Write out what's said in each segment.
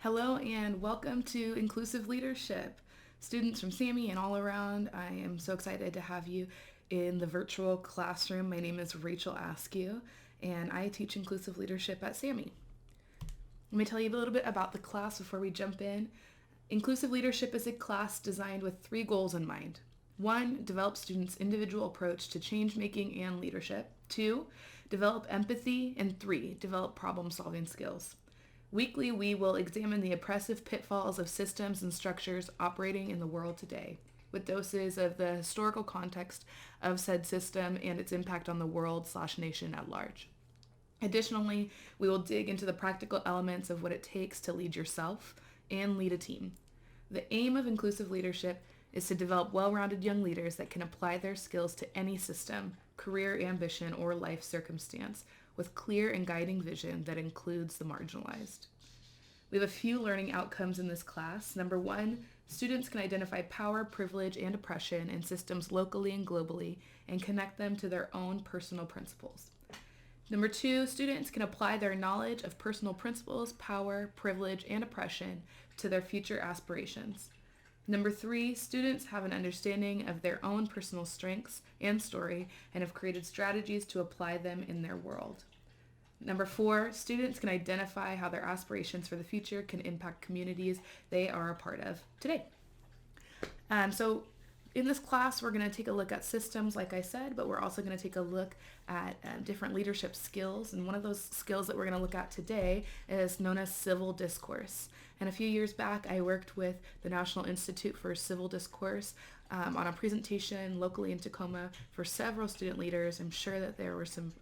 Hello and welcome to Inclusive Leadership. Students from SAMI and all around, I am so excited to have you in the virtual classroom. My name is Rachel Askew and I teach Inclusive Leadership at SAMI. Let me tell you a little bit about the class before we jump in. Inclusive Leadership is a class designed with 3 goals in mind. 1, develop students' individual approach to change making and leadership. 2, develop empathy. And 3, develop problem-solving skills. Weekly, we will examine the oppressive pitfalls of systems and structures operating in the world today, with doses of the historical context of said system and its impact on the world/nation at large. Additionally, we will dig into the practical elements of what it takes to lead yourself and lead a team. The aim of inclusive leadership is to develop well-rounded young leaders that can apply their skills to any system, career ambition, or life circumstance with clear and guiding vision that includes the marginalized. We have a few learning outcomes in this class. Number 1, students can identify power, privilege, and oppression in systems locally and globally and connect them to their own personal principles. Number 2, students can apply their knowledge of personal principles, power, privilege, and oppression to their future aspirations. Number 3, students have an understanding of their own personal strengths and story and have created strategies to apply them in their world. Number 4, students can identify how their aspirations for the future can impact communities they are a part of today. So in this class, we're going to take a look at systems, like I said, but we're also going to take a look at different leadership skills. And one of those skills that we're going to look at today is known as Civil Discourse. And a few years back, I worked with the National Institute for Civil Discourse on a presentation locally in Tacoma for several student leaders. I'm sure that there were some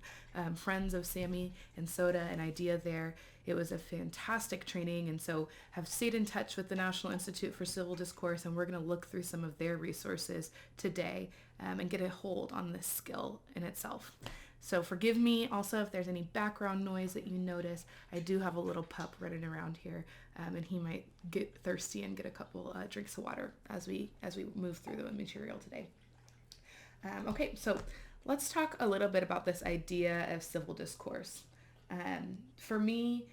friends of SAMI and SOTA and IDEA there. It was a fantastic training, and so have stayed in touch with the National Institute for Civil Discourse, and we're going to look through some of their resources today and get a hold on this skill in itself. So forgive me also if there's any background noise that you notice. I do have a little pup running around here, and he might get thirsty and get a couple drinks of water as we move through the material today. Okay, so let's talk a little bit about this idea of civil discourse. For me,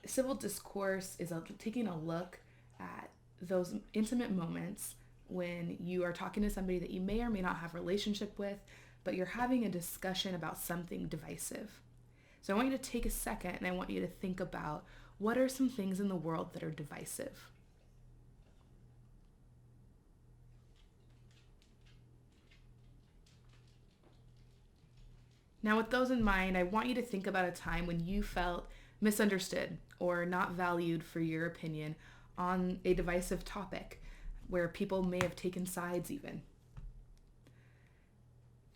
civil discourse is taking a look at those intimate moments when you are talking to somebody that you may or may not have a relationship with, but you're having a discussion about something divisive. So I want you to take a second and I want you to think about what are some things in the world that are divisive. Now, with those in mind, I want you to think about a time when you felt misunderstood or not valued for your opinion on a divisive topic where people may have taken sides even.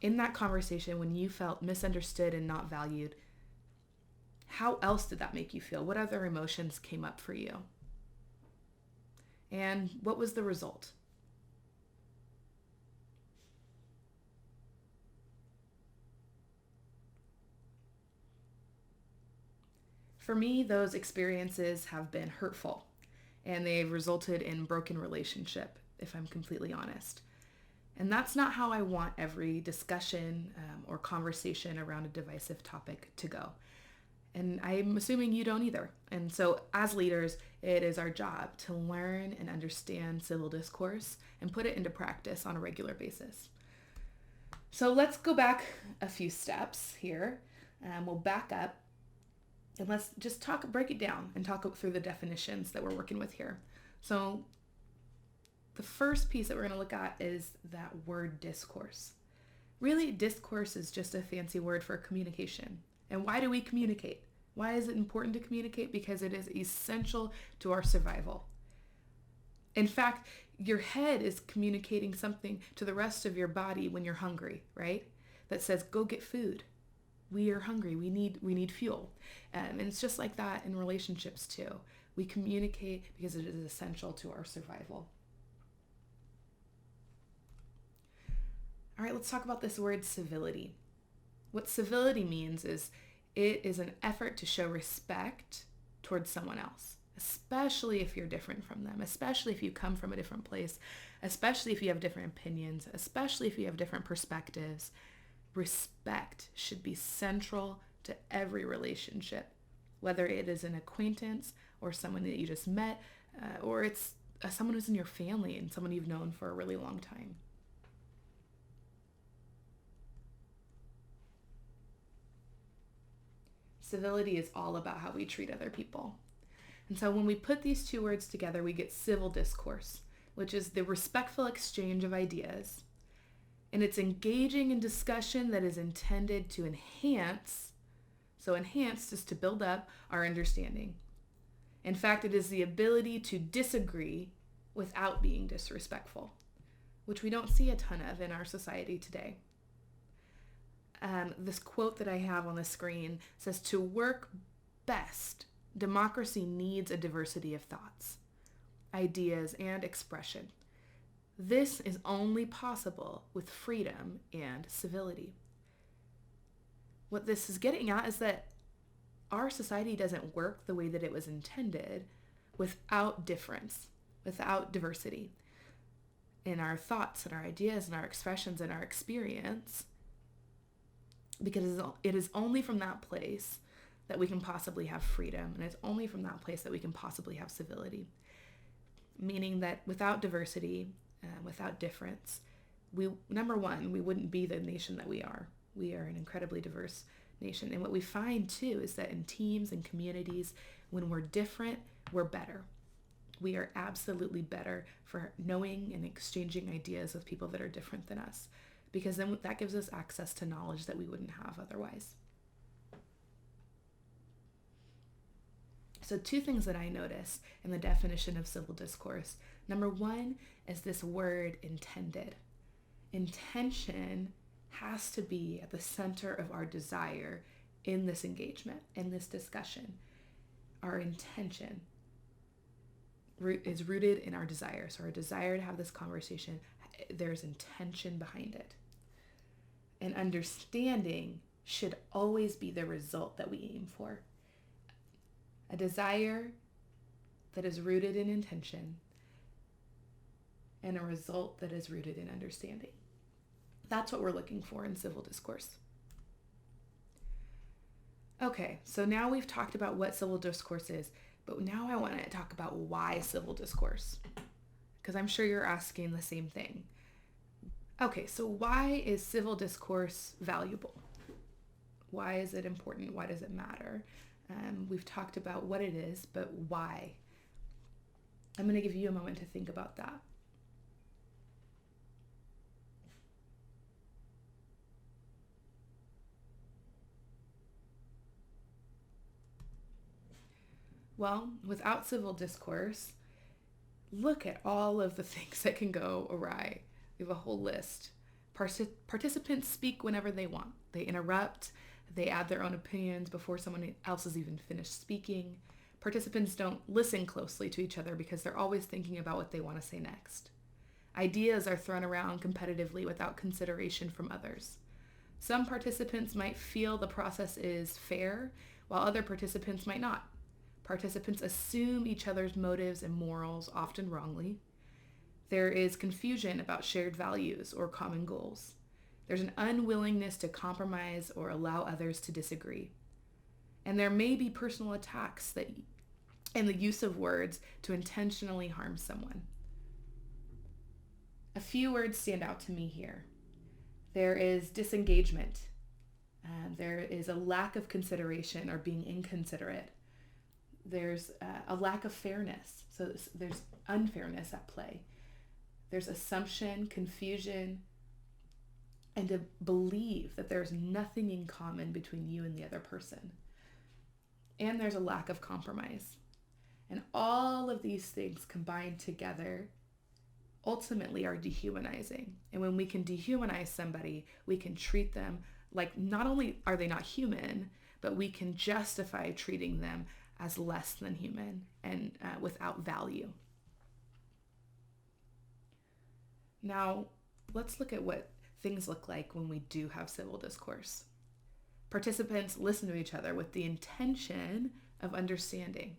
In that conversation, when you felt misunderstood and not valued, how else did that make you feel? What other emotions came up for you? And what was the result? For me, those experiences have been hurtful, and they've resulted in broken relationship, if I'm completely honest. And that's not how I want every discussion or conversation around a divisive topic to go. And I'm assuming you don't either. And so as leaders, it is our job to learn and understand civil discourse and put it into practice on a regular basis. So let's go back a few steps here. We'll back up and let's just break it down and talk through the definitions that we're working with here. So the first piece that we're going to look at is that word discourse. Really, discourse is just a fancy word for communication. And why do we communicate? Why is it important to communicate? Because it is essential to our survival. In fact, your head is communicating something to the rest of your body when you're hungry, right? That says, go get food. We are hungry. We need fuel. And it's just like that in relationships too. We communicate because it is essential to our survival. All right, let's talk about this word civility. What civility means is it is an effort to show respect towards someone else, especially if you're different from them, especially if you come from a different place, especially if you have different opinions, especially if you have different perspectives. Respect should be central to every relationship, whether it is an acquaintance or someone that you just met, or it's someone who's in your family and someone you've known for a really long time. Civility is all about how we treat other people. And so when we put these two words together, we get civil discourse, which is the respectful exchange of ideas. And it's engaging in discussion that is intended to enhance, so enhance is to build up our understanding. In fact, it is the ability to disagree without being disrespectful, which we don't see a ton of in our society today. This quote that I have on the screen says, "To work best, democracy needs a diversity of thoughts, ideas, and expression. This is only possible with freedom and civility." What this is getting at is that our society doesn't work the way that it was intended without difference, without diversity in our thoughts and our ideas and our expressions and our experience, because it is only from that place that we can possibly have freedom, and it's only from that place that we can possibly have civility. Meaning that without diversity, without difference, number one, we wouldn't be the nation that we are. We are an incredibly diverse nation. And what we find too is that in teams and communities, when we're different, we're better. We are absolutely better for knowing and exchanging ideas with people that are different than us, because then that gives us access to knowledge that we wouldn't have otherwise. So two things that I notice in the definition of civil discourse. Number one is this word intended. Intention has to be at the center of our desire in this engagement, in this discussion. Our intention is rooted in our desire. So our desire to have this conversation, there's intention behind it. And understanding should always be the result that we aim for. A desire that is rooted in intention and a result that is rooted in understanding. That's what we're looking for in civil discourse. Okay, so now we've talked about what civil discourse is, but now I want to talk about why civil discourse, because I'm sure you're asking the same thing. Okay, so why is civil discourse valuable? Why is it important? Why does it matter? We've talked about what it is, but why? I'm going to give you a moment to think about that. Well, without civil discourse, look at all of the things that can go awry. We have a whole list. Participants speak whenever they want. They interrupt. They add their own opinions before someone else has even finished speaking. Participants don't listen closely to each other because they're always thinking about what they want to say next. Ideas are thrown around competitively without consideration from others. Some participants might feel the process is fair, while other participants might not. Participants assume each other's motives and morals, often wrongly. There is confusion about shared values or common goals. There's an unwillingness to compromise or allow others to disagree. And there may be personal attacks and the use of words to intentionally harm someone. A few words stand out to me here. There is disengagement. There is a lack of consideration or being inconsiderate. There's a lack of fairness. So there's unfairness at play. There's assumption, confusion, and to believe that there's nothing in common between you and the other person. And there's a lack of compromise. And all of these things combined together ultimately are dehumanizing. And when we can dehumanize somebody, we can treat them like not only are they not human, but we can justify treating them as less than human and without value. Now, let's look at what things look like when we do have civil discourse. Participants listen to each other with the intention of understanding.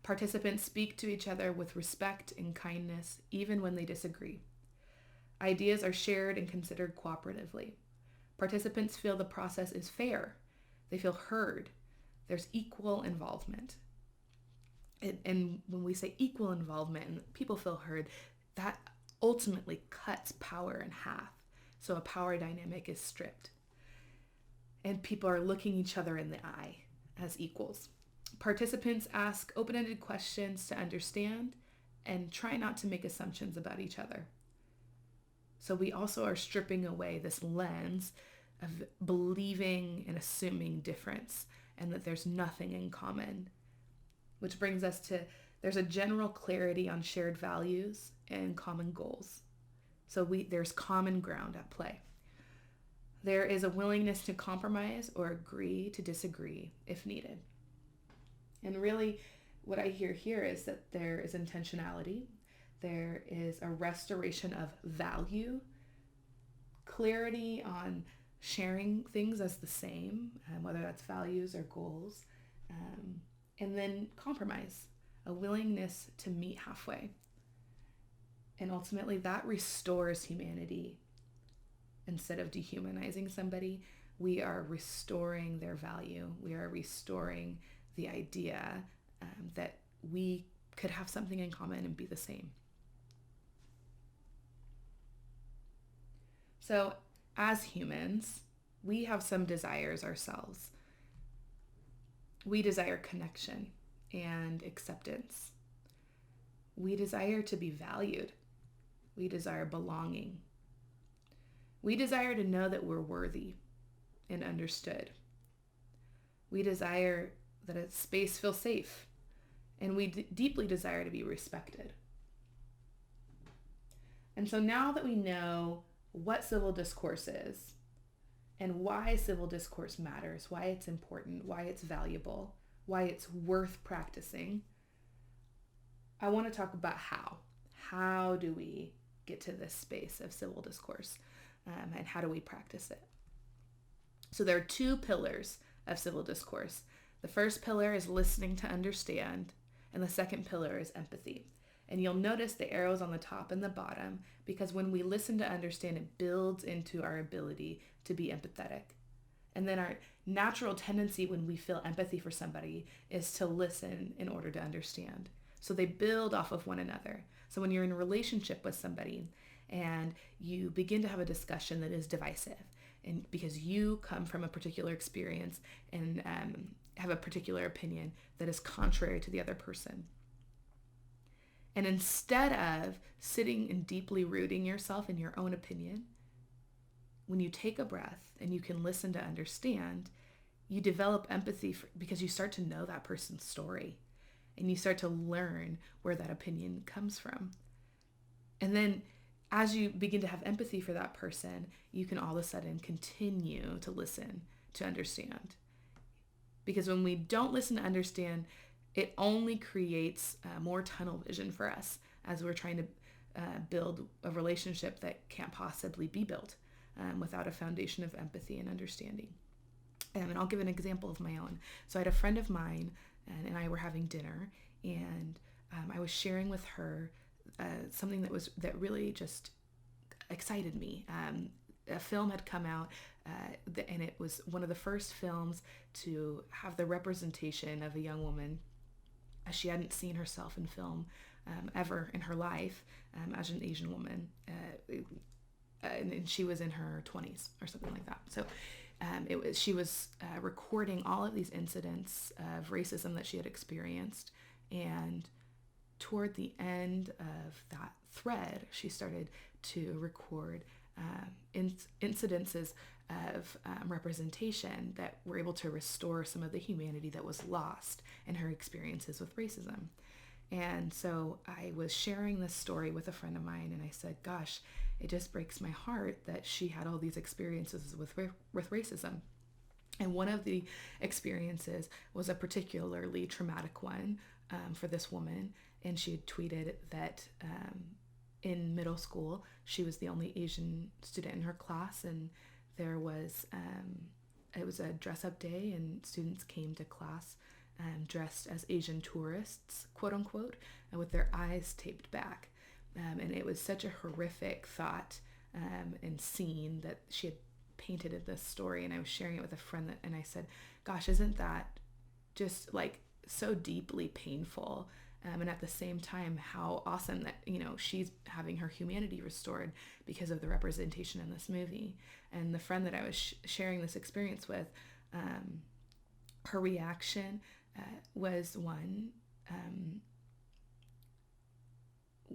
Participants speak to each other with respect and kindness, even when they disagree. Ideas are shared and considered cooperatively. Participants feel the process is fair. They feel heard. There's equal involvement. And when we say equal involvement and people feel heard, that ultimately cuts power in half. So a power dynamic is stripped. And people are looking each other in the eye as equals. Participants ask open-ended questions to understand and try not to make assumptions about each other. So we also are stripping away this lens of believing and assuming difference and that there's nothing in common. Which brings us to, there's a general clarity on shared values and common goals. So there's common ground at play. There is a willingness to compromise or agree to disagree if needed. And really, what I hear here is that there is intentionality. There is a restoration of value, clarity on sharing things as the same, whether that's values or goals, and then compromise, a willingness to meet halfway. And ultimately, that restores humanity. Instead of dehumanizing somebody, we are restoring their value. We are restoring the idea that we could have something in common and be the same. So as humans, we have some desires ourselves. We desire connection and acceptance. We desire to be valued. We desire belonging. We desire to know that we're worthy and understood. We desire that a space feels safe, and we deeply desire to be respected. And so now that we know what civil discourse is and why civil discourse matters, why it's important, why it's valuable, why it's worth practicing, I want to talk about how. How do we get to this space of civil discourse? And how do we practice it? So there are two pillars of civil discourse. The first pillar is listening to understand, and the second pillar is empathy. And you'll notice the arrows on the top and the bottom, because when we listen to understand, it builds into our ability to be empathetic. And then our natural tendency when we feel empathy for somebody is to listen in order to understand. So they build off of one another. So when you're in a relationship with somebody and you begin to have a discussion that is divisive, and because you come from a particular experience and have a particular opinion that is contrary to the other person. And instead of sitting and deeply rooting yourself in your own opinion, when you take a breath and you can listen to understand, you develop empathy because you start to know that person's story and you start to learn where that opinion comes from. And then as you begin to have empathy for that person, you can all of a sudden continue to listen to understand. Because when we don't listen to understand, it only creates more tunnel vision for us as we're trying to build a relationship that can't possibly be built without a foundation of empathy and understanding. And I'll give an example of my own. So I had a friend of mine and I were having dinner, and I was sharing with her something that really just excited me. A film had come out, and it was one of the first films to have the representation of a young woman as she hadn't seen herself in film ever in her life as an Asian woman. And she was in her 20s or something like that. So she was recording all of these incidents of racism that she had experienced, and toward the end of that thread, she started to record incidences of representation that were able to restore some of the humanity that was lost in her experiences with racism. And so I was sharing this story with a friend of mine, and I said, gosh, it just breaks my heart that she had all these experiences with racism. And one of the experiences was a particularly traumatic one for this woman. And she had tweeted that in middle school, she was the only Asian student in her class, and there was, it was a dress-up day, and students came to class dressed as Asian tourists, quote unquote, and with their eyes taped back. And it was such a horrific thought and scene that she had painted in this story, and I was sharing it with a friend and I said, gosh, isn't that just like so deeply painful. And at the same time, how awesome that, she's having her humanity restored because of the representation in this movie. And the friend that I was sharing this experience with, her reaction was one,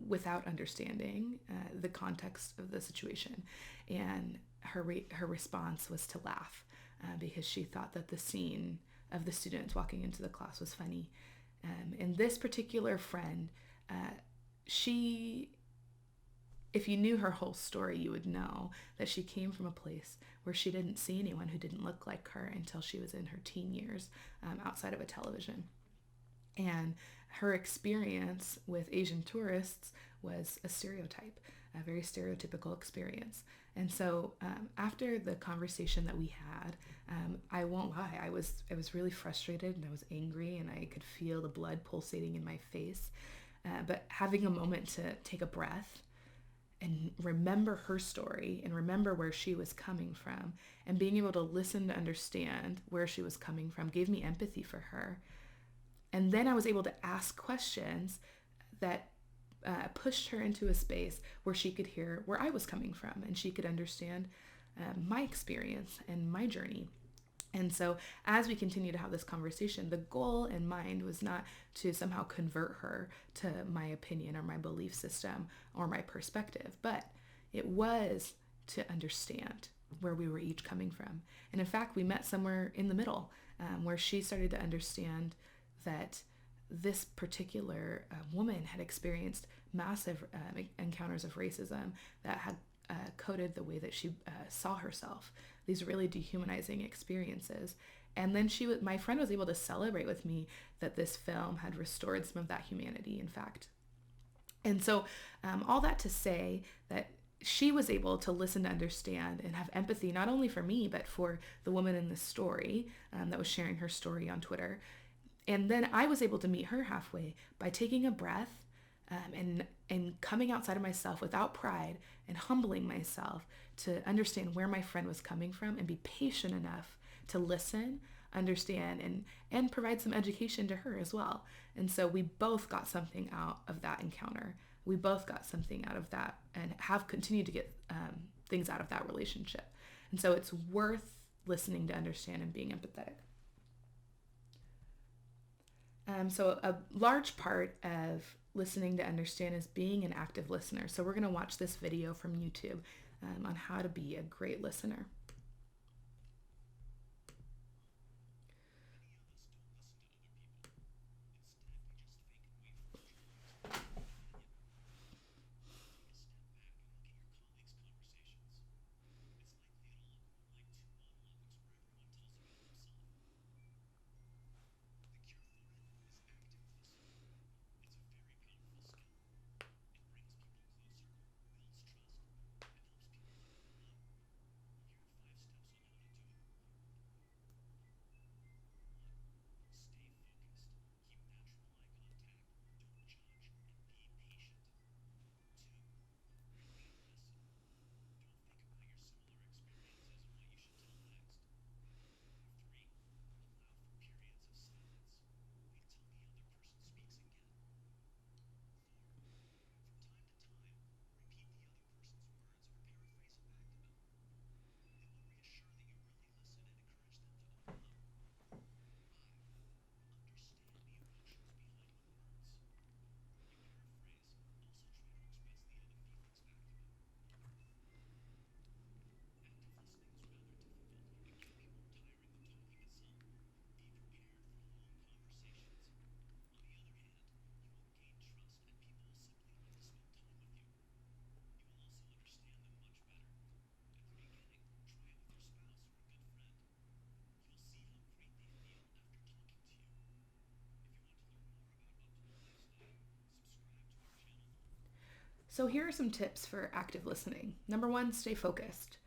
without understanding the context of the situation. And her response was to laugh because she thought that the scene of the students walking into the class was funny. And this particular friend, if you knew her whole story, you would know that she came from a place where she didn't see anyone who didn't look like her until she was in her teen years, outside of a television. And her experience with Asian tourists was a stereotype, a very stereotypical experience. And so after the conversation that we had, I won't lie, I was really frustrated and I was angry and I could feel the blood pulsating in my face. But having a moment to take a breath and remember her story and remember where she was coming from and being able to listen to understand where she was coming from gave me empathy for her. And then I was able to ask questions that pushed her into a space where she could hear where I was coming from and she could understand my experience and my journey. And so as we continue to have this conversation, the goal in mind was not to somehow convert her to my opinion or my belief system or my perspective, but it was to understand where we were each coming from. And in fact, we met somewhere in the middle, where she started to understand that this particular woman had experienced massive encounters of racism that had coded the way that she saw herself, these really dehumanizing experiences. And then my friend was able to celebrate with me that this film had restored some of that humanity, in fact. And so all that to say that she was able to listen to understand and have empathy, not only for me, but for the woman in the story that was sharing her story on Twitter. And then I was able to meet her halfway by taking a breath and coming outside of myself without pride and humbling myself to understand where my friend was coming from and be patient enough to listen, understand, and provide some education to her as well. And so we both got something out of that encounter. We both got something out of that and have continued to get things out of that relationship. And so it's worth listening to understand and being empathetic. So a large part of listening to understand is being an active listener. So we're going to watch this video from YouTube on how to be a great listener. So here are some tips for active listening. Number 1, stay focused.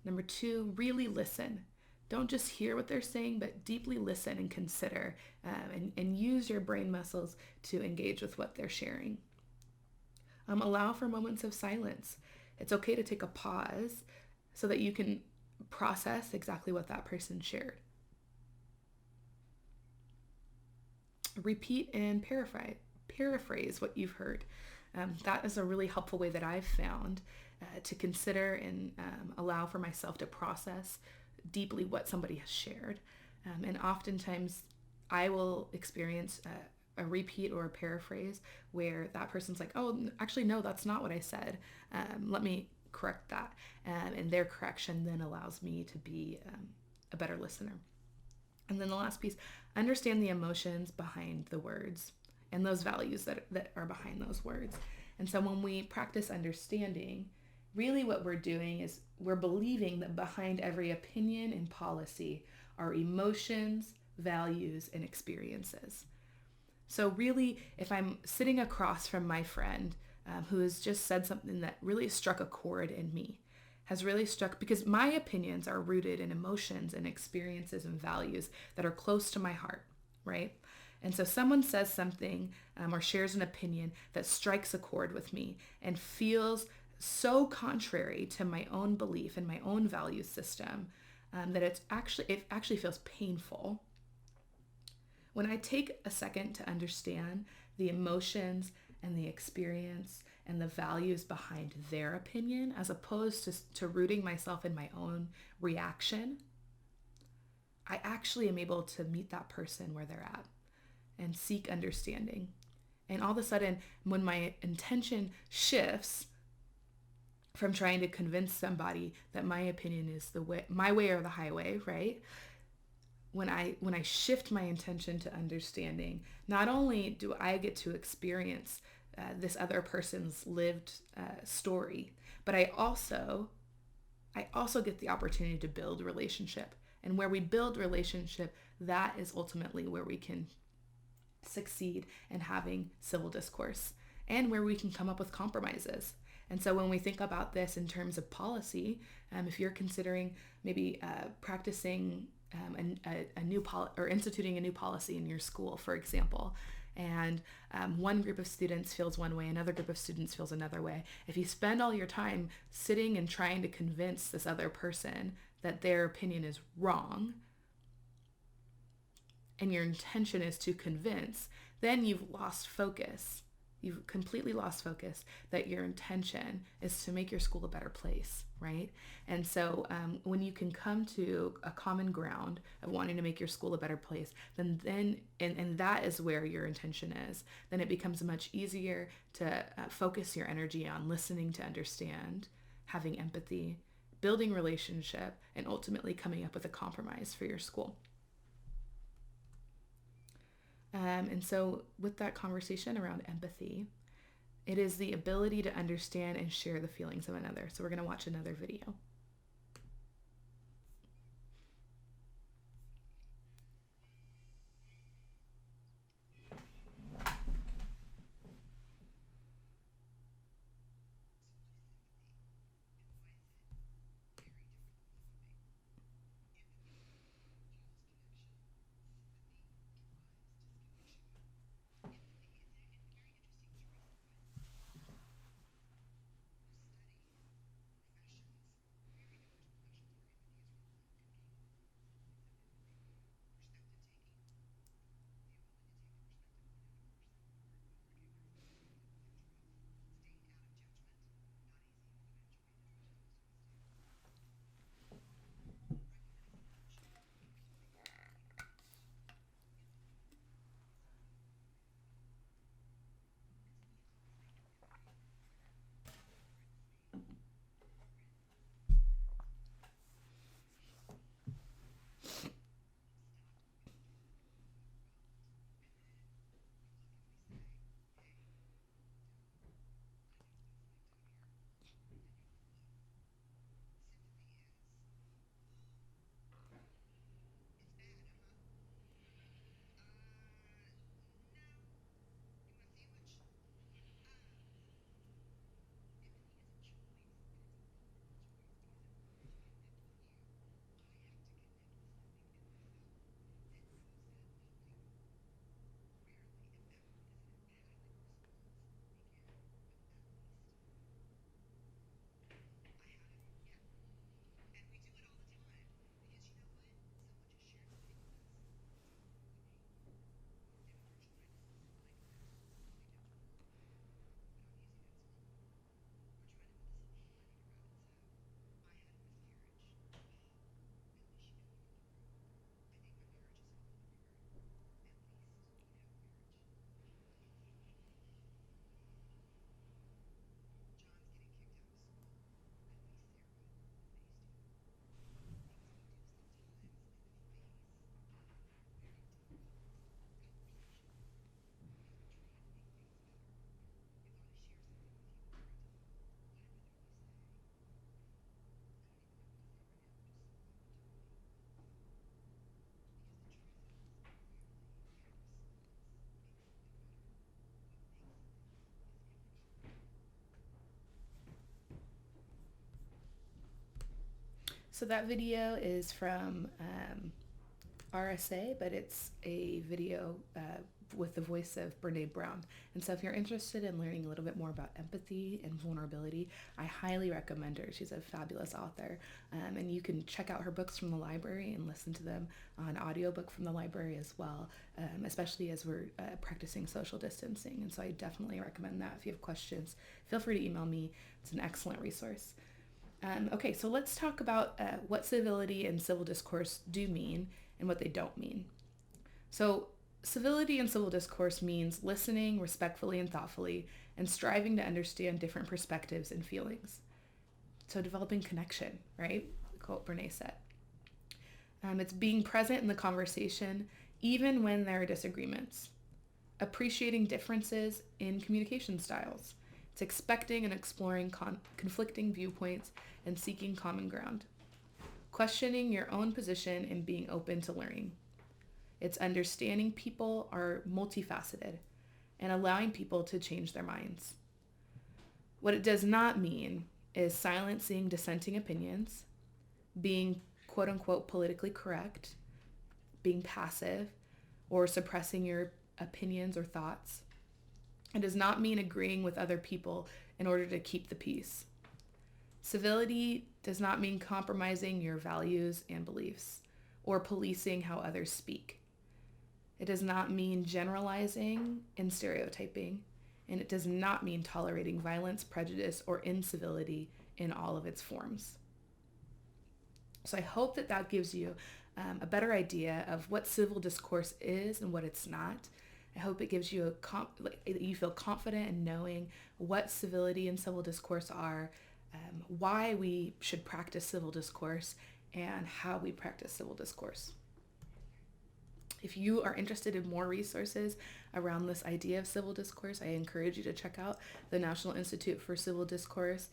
Number 2, really listen. Don't just hear what they're saying, but deeply listen and consider and use your brain muscles to engage with what they're sharing. Allow for moments of silence. It's okay to take a pause so that you can process exactly what that person shared. repeat and paraphrase what you've heard. That is a really helpful way that I've found to consider and allow for myself to process deeply what somebody has shared. And oftentimes I will experience a repeat or a paraphrase where that person's like, oh, actually, no, that's not what I said. Let me correct that. And their correction then allows me to be a better listener. And then the last piece, understand the emotions behind the words and those values that are behind those words. And so when we practice understanding, really what we're doing is we're believing that behind every opinion and policy are emotions, values, and experiences. So really, if I'm sitting across from my friend who has just said something that really struck a chord in me, has really struck, because my opinions are rooted in emotions and experiences and values that are close to my heart, right? And so someone says something or shares an opinion that strikes a chord with me and feels so contrary to my own belief and my own value system that it actually feels painful. When I take a second to understand the emotions and the experience and the values behind their opinion, as opposed to rooting myself in my own reaction, I actually am able to meet that person where they're at and seek understanding. And all of a sudden, when my intention shifts from trying to convince somebody that my opinion is the way, my way or the highway, right? When I shift my intention to understanding, not only do I get to experience this other person's lived story, but I also get the opportunity to build relationship. And where we build relationship, that is ultimately where we can succeed in having civil discourse and where we can come up with compromises. And so when we think about this in terms of policy, if you're considering maybe practicing a new or instituting a new policy in your school, for example, and one group of students feels one way, another group of students feels another way. If you spend all your time sitting and trying to convince this other person that their opinion is wrong, and your intention is to convince, then you've lost focus. You've completely lost focus that your intention is to make your school a better place, right? And so when you can come to a common ground of wanting to make your school a better place, then and that is where your intention is, then it becomes much easier to focus your energy on listening to understand, having empathy, building relationship, and ultimately coming up with a compromise for your school. And so with that conversation around empathy, it is the ability to understand and share the feelings of another. So we're going to watch another video. So that video is from RSA, but it's a video with the voice of Brene Brown. And so if you're interested in learning a little bit more about empathy and vulnerability, I highly recommend her. She's a fabulous author. And you can check out her books from the library and listen to them on audiobook from the library as well, especially as we're practicing social distancing. And so I definitely recommend that. If you have questions, feel free to email me. It's an excellent resource. Okay, so let's talk about what civility and civil discourse do mean and what they don't mean. So civility and civil discourse means listening respectfully and thoughtfully and striving to understand different perspectives and feelings. So developing connection, right? Quote Brene said. It's being present in the conversation even when there are disagreements. Appreciating differences in communication styles. It's expecting and exploring conflicting viewpoints and seeking common ground. Questioning your own position and being open to learning. It's understanding people are multifaceted and allowing people to change their minds. What it does not mean is silencing dissenting opinions, being quote unquote politically correct, being passive, or suppressing your opinions or thoughts. It does not mean agreeing with other people in order to keep the peace. Civility does not mean compromising your values and beliefs or policing how others speak. It does not mean generalizing and stereotyping, and it does not mean tolerating violence, prejudice, or incivility in all of its forms. So I hope that gives you a better idea of what civil discourse is and what it's not. I hope it gives you you feel confident in knowing what civility and civil discourse are, why we should practice civil discourse, and how we practice civil discourse. If you are interested in more resources around this idea of civil discourse, I encourage you to check out the National Institute for Civil Discourse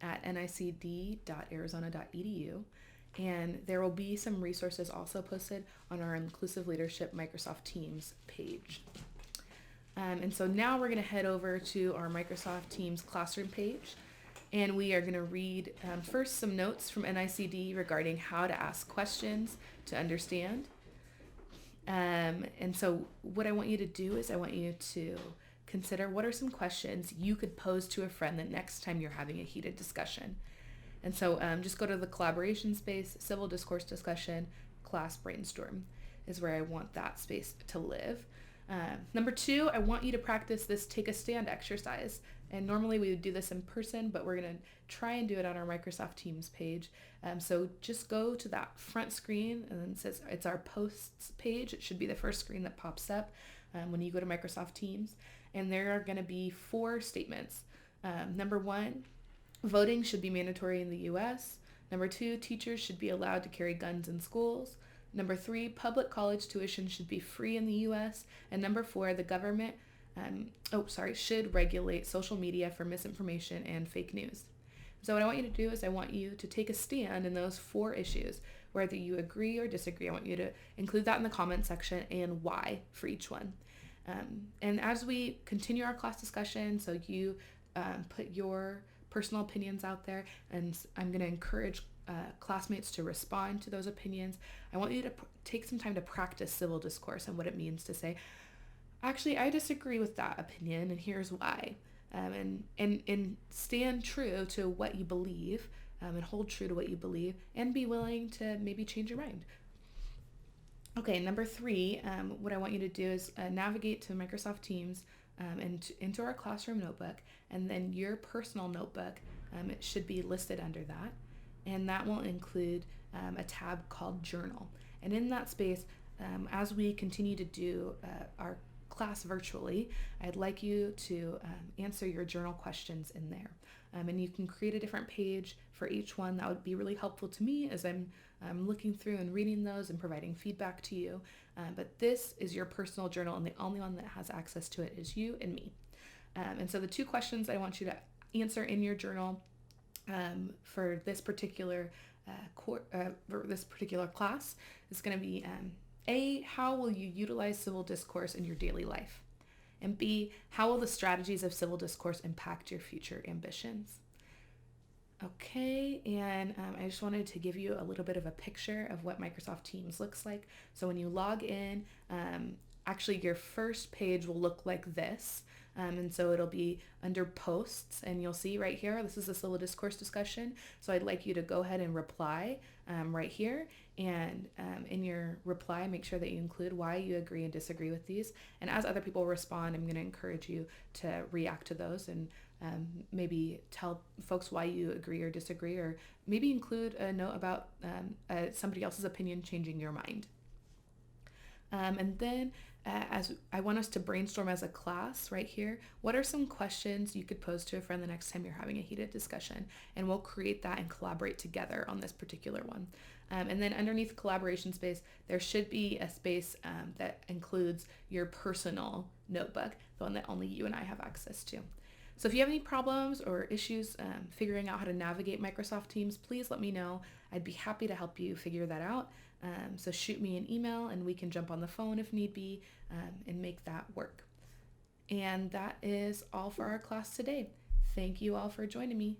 at nicd.arizona.edu. And there will be some resources also posted on our Inclusive Leadership Microsoft Teams page. And so now we're going to head over to our Microsoft Teams classroom page. And we are going to read first some notes from NICD regarding how to ask questions to understand. And so what I want you to do is I want you to consider what are some questions you could pose to a friend the next time you're having a heated discussion. And so just go to the collaboration space, civil discourse discussion, class brainstorm is where I want that space to live. Number 2, I want you to practice this take a stand exercise. And normally we would do this in person, but we're going to try and do it on our Microsoft Teams page. So just go to that front screen, and then it says it's our posts page. It should be the first screen that pops up when you go to Microsoft Teams. And there are going to be 4 statements. Number 1, voting should be mandatory in the U.S. Number 2, teachers should be allowed to carry guns in schools. Number 3, public college tuition should be free in the U.S. And number 4, the government should regulate social media for misinformation and fake news. So what I want you to do is I want you to take a stand in those 4 issues, whether you agree or disagree. I want you to include that in the comment section and why for each one. And as we continue our class discussion, so you put your personal opinions out there, and I'm going to encourage classmates to respond to those opinions. I want you to take some time to practice civil discourse and what it means to say, actually, I disagree with that opinion, and here's why. And stand true to what you believe, and hold true to what you believe, and be willing to maybe change your mind. Okay, number 3, what I want you to do is navigate to Microsoft Teams and into our classroom notebook, and then your personal notebook, it should be listed under that, and that will include a tab called Journal. And in that space, as we continue to do our class virtually, I'd like you to answer your journal questions in there. And you can create a different page for each one. That would be really helpful to me as I'm looking through and reading those and providing feedback to you. But this is your personal journal, and the only one that has access to it is you and me. And so the 2 questions I want you to answer in your journal for this particular class is going to be A, how will you utilize civil discourse in your daily life? And B, how will the strategies of civil discourse impact your future ambitions? Okay, and I just wanted to give you a little bit of a picture of what Microsoft Teams looks like. So when you log in, actually your first page will look like this. And so it'll be under posts, and you'll see right here, this is a Civil Discourse discussion. So I'd like you to go ahead and reply right here. And in your reply, make sure that you include why you agree and disagree with these. And as other people respond, I'm going to encourage you to react to those and maybe tell folks why you agree or disagree, or maybe include a note about somebody else's opinion changing your mind. And then as I want us to brainstorm as a class right here, what are some questions you could pose to a friend the next time you're having a heated discussion? And we'll create that and collaborate together on this particular one. And then underneath collaboration space, there should be a space that includes your personal notebook, the one that only you and I have access to. So if you have any problems or issues figuring out how to navigate Microsoft Teams, please let me know. I'd be happy to help you figure that out. So shoot me an email and we can jump on the phone if need be and make that work. And that is all for our class today. Thank you all for joining me.